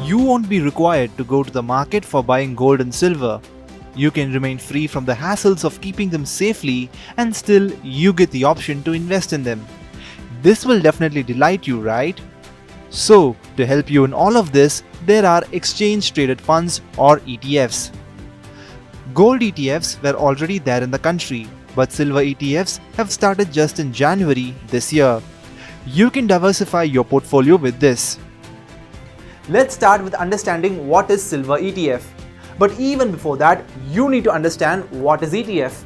You won't be required to go to the market for buying gold and silver. You can remain free from the hassles of keeping them safely, and still you get the option to invest in them. This will definitely delight you, right? So, to help you in all of this, there are exchange traded funds or ETFs. Gold ETFs were already there in the country, but silver ETFs have started just in January this year. You can diversify your portfolio with this. Let's start with understanding what is Silver ETF. But even before that, you need to understand what is ETF.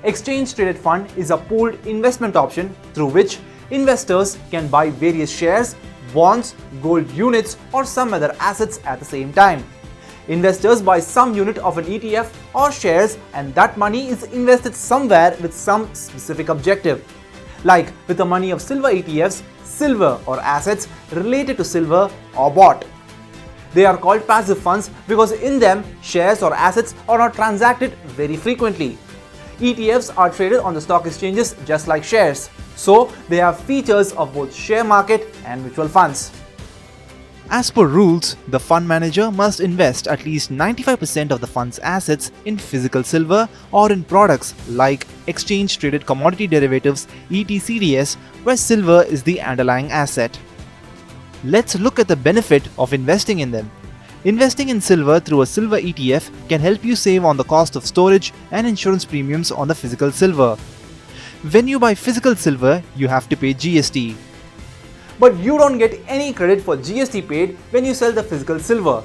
Exchange Traded Fund is a pooled investment option through which investors can buy various shares, bonds, gold units or some other assets at the same time. Investors buy some unit of an ETF or shares, and that money is invested somewhere with some specific objective. Like with the money of silver ETFs, silver or assets related to silver are bought. They are called passive funds because in them shares or assets are not transacted very frequently. ETFs are traded on the stock exchanges just like shares, so they have features of both share market and mutual funds. As per rules, the fund manager must invest at least 95% of the fund's assets in physical silver or in products like exchange traded commodity derivatives (ETCDS), where silver is the underlying asset. Let's look at the benefit of investing in them. Investing in silver through a silver ETF can help you save on the cost of storage and insurance premiums on the physical silver. When you buy physical silver, you have to pay GST. But you don't get any credit for GST paid when you sell the physical silver.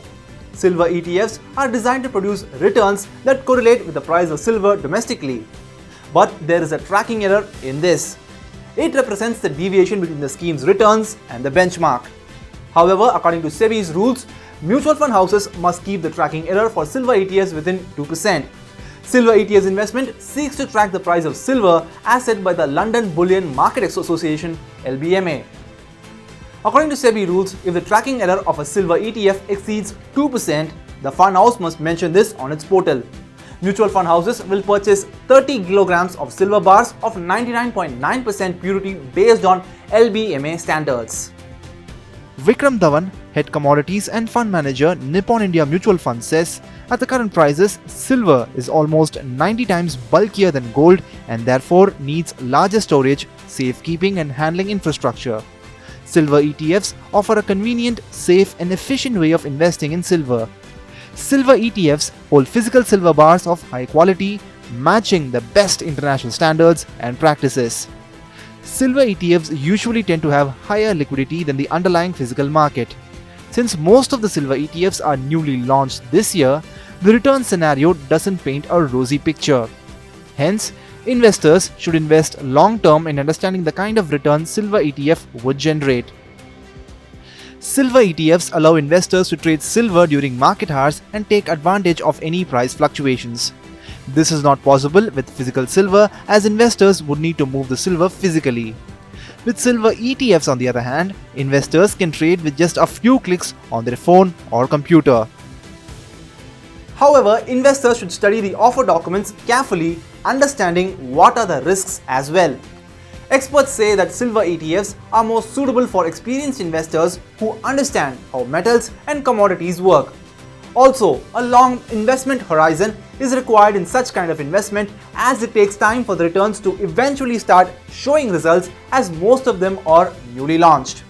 Silver ETFs are designed to produce returns that correlate with the price of silver domestically. But there is a tracking error in this. It represents the deviation between the scheme's returns and the benchmark. However, according to SEBI's rules, mutual fund houses must keep the tracking error for silver ETFs within 2%. Silver ETFs investment seeks to track the price of silver as set by the London Bullion Market Association (LBMA). According to SEBI rules, if the tracking error of a silver ETF exceeds 2%, the fund house must mention this on its portal. Mutual fund houses will purchase 30 kilograms of silver bars of 99.9% purity based on LBMA standards. Vikram Dhawan, head commodities and fund manager, Nippon India Mutual Fund, says at the current prices, silver is almost 90 times bulkier than gold and therefore needs larger storage, safekeeping and handling infrastructure. Silver ETFs offer a convenient, safe and efficient way of investing in silver. Silver ETFs hold physical silver bars of high quality, matching the best international standards and practices. Silver ETFs usually tend to have higher liquidity than the underlying physical market. Since most of the silver ETFs are newly launched this year, the return scenario doesn't paint a rosy picture. Hence, investors should invest long-term in understanding the kind of return silver ETF would generate. Silver ETFs allow investors to trade silver during market hours and take advantage of any price fluctuations. This is not possible with physical silver, as investors would need to move the silver physically. With silver ETFs, on the other hand, investors can trade with just a few clicks on their phone or computer. However, investors should study the offer documents carefully, understanding what are the risks as well. Experts say that silver ETFs are more suitable for experienced investors who understand how metals and commodities work. Also, a long investment horizon is required in such kind of investment, as it takes time for the returns to eventually start showing results, as most of them are newly launched.